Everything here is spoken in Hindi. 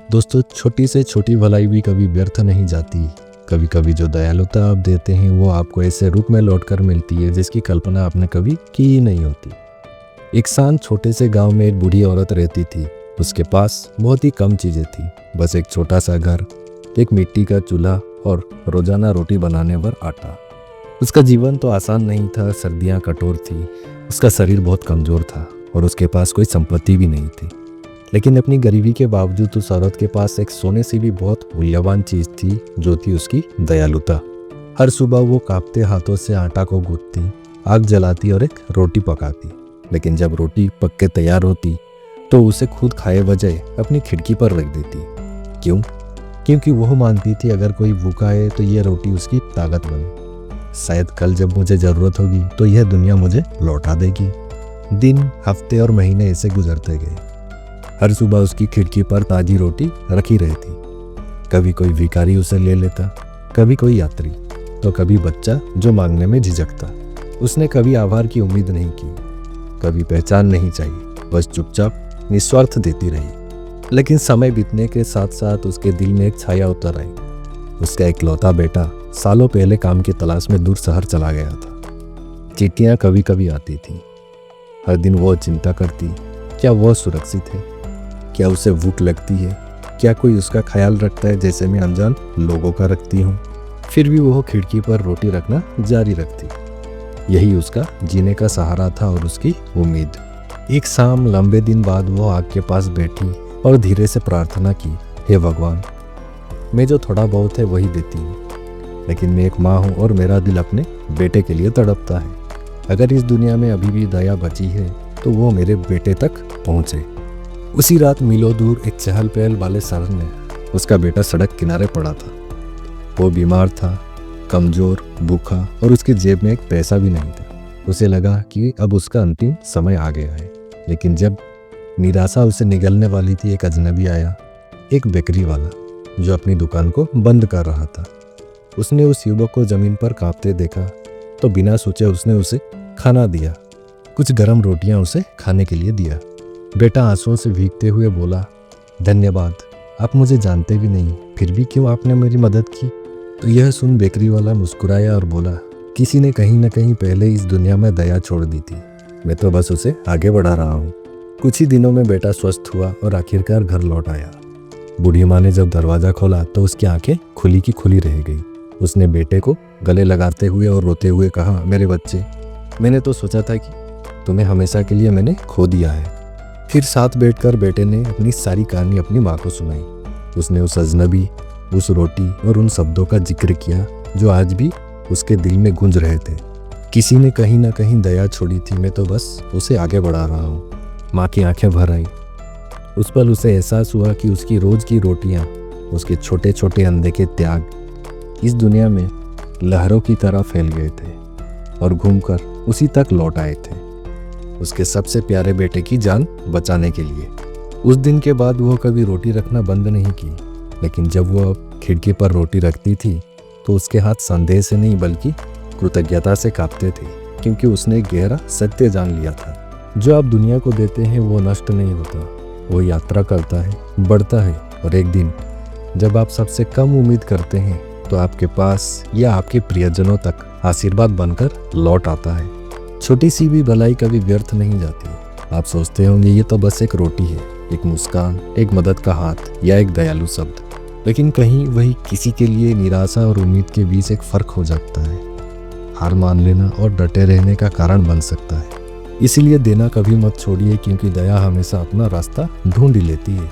दोस्तों, छोटी से छोटी भलाई भी कभी व्यर्थ नहीं जाती। कभी कभी जो दयालुता आप देते हैं वो आपको ऐसे रूप में लौटकर मिलती है जिसकी कल्पना आपने कभी की ही नहीं होती। एक शांत छोटे से गांव में एक बूढ़ी औरत रहती थी। उसके पास बहुत ही कम चीज़ें थी, बस एक छोटा सा घर, एक मिट्टी का चूल्हा और रोजाना रोटी बनाने पर आटा। उसका जीवन तो आसान नहीं था, सर्दियाँ कठोर थी, उसका शरीर बहुत कमज़ोर था और उसके पास कोई संपत्ति भी नहीं थी। लेकिन अपनी गरीबी के बावजूद उस औरत के पास एक सोने से भी बहुत मूल्यवान चीज़ थी, जो थी उसकी दयालुता। हर सुबह वो कांपते हाथों से आटा को गूंथती, आग जलाती और एक रोटी पकाती। लेकिन जब रोटी पक के तैयार होती तो उसे खुद खाए बजाय अपनी खिड़की पर रख देती। क्यों? क्योंकि वो मानती थी अगर कोई भूखा है तो यह रोटी उसकी ताकत बने। शायद कल जब मुझे ज़रूरत होगी तो यह दुनिया मुझे लौटा देगी। दिन, हफ्ते और महीने ऐसे गुजरते गए। हर सुबह उसकी खिड़की पर ताजी रोटी रखी रहती। कभी कोई भिखारी उसे ले लेता, कभी कोई यात्री, तो कभी बच्चा जो मांगने में झिझकता। उसने कभी आभार की उम्मीद नहीं की, कभी पहचान नहीं चाहिए, बस चुपचाप निस्वार्थ देती रही। लेकिन समय बीतने के साथ साथ उसके दिल में एक छाया उतर आई। उसका इकलौता बेटा सालों पहले काम की तलाश में दूर शहर चला गया था। चिट्ठियाँ कभी कभी आती थी। हर दिन वो चिंता करती, क्या वह सुरक्षित है? क्या उसे भूख लगती है? क्या कोई उसका ख्याल रखता है जैसे मैं अनजान लोगों का रखती हूँ? फिर भी वो खिड़की पर रोटी रखना जारी रखती। यही उसका जीने का सहारा था और उसकी उम्मीद। एक शाम लंबे दिन बाद वो आग के पास बैठी और धीरे से प्रार्थना की, हे भगवान, मैं जो थोड़ा बहुत है वही देती हूँ, लेकिन मैं एक माँ हूँ और मेरा दिल अपने बेटे के लिए तड़पता है। अगर इस दुनिया में अभी भी दया बची है तो वो मेरे बेटे तक पहुँचे। उसी रात मीलों दूर एक चहल पहल वाले शहर में उसका बेटा सड़क किनारे पड़ा था। वो बीमार था, कमज़ोर, भूखा और उसकी जेब में एक पैसा भी नहीं था। उसे लगा कि अब उसका अंतिम समय आ गया है। लेकिन जब निराशा उसे निगलने वाली थी, एक अजनबी आया, एक बेकरी वाला जो अपनी दुकान को बंद कर रहा था। उसने उस युवक को ज़मीन पर कांपते देखा तो बिना सोचे उसने उसे खाना दिया। कुछ गर्म रोटियां उसे खाने के लिए दिया। बेटा आंसुओं से भीगते हुए बोला, धन्यवाद, आप मुझे जानते भी नहीं, फिर भी क्यों आपने मेरी मदद की? तो यह सुन बेकरी वाला मुस्कुराया और बोला, किसी ने कहीं न कहीं पहले इस दुनिया में दया छोड़ दी थी, मैं तो बस उसे आगे बढ़ा रहा हूँ। कुछ ही दिनों में बेटा स्वस्थ हुआ और आखिरकार घर लौट आया। बूढ़ी माँ ने जब दरवाज़ा खोला तो उसकी आंखें खुली की खुली रह गई। उसने बेटे को गले लगाते हुए और रोते हुए कहा, मेरे बच्चे, मैंने तो सोचा था कि तुम्हें हमेशा के लिए मैंने खो दिया है। फिर साथ बैठकर बेटे ने अपनी सारी कहानी अपनी माँ को सुनाई। उसने उस अजनबी, उस रोटी और उन शब्दों का जिक्र किया जो आज भी उसके दिल में गूंज रहे थे। किसी ने कहीं ना कहीं दया छोड़ी थी, मैं तो बस उसे आगे बढ़ा रहा हूँ। माँ की आंखें भर आई। उस पल उसे एहसास हुआ कि उसकी रोज की रोटियाँ, उसके छोटे छोटे अंधे के त्याग इस दुनिया में लहरों की तरह फैल गए थे और घूमकर उसी तक लौट आए थे, उसके सबसे प्यारे बेटे की जान बचाने के लिए। उस दिन के बाद वो कभी रोटी रखना बंद नहीं की, लेकिन जब वो खिड़की पर रोटी रखती थी तो उसके हाथ संदेह से नहीं बल्कि कृतज्ञता से कांपते थे, क्योंकि उसने गहरा सत्य जान लिया था, जो आप दुनिया को देते हैं वो नष्ट नहीं होता, वो यात्रा करता है, बढ़ता है और एक दिन जब आप सबसे कम उम्मीद करते हैं तो आपके पास या आपके प्रियजनों तक आशीर्वाद बनकर लौट आता है। छोटी सी भी भलाई कभी व्यर्थ नहीं जाती। आप सोचते होंगे ये तो बस एक रोटी है, एक मुस्कान, एक मदद का हाथ या एक दयालु शब्द, लेकिन कहीं वही किसी के लिए निराशा और उम्मीद के बीच एक फर्क हो जाता है, हार मान लेना और डटे रहने का कारण बन सकता है। इसीलिए देना कभी मत छोड़िए, क्योंकि दया हमेशा अपना रास्ता ढूंढ ही लेती है।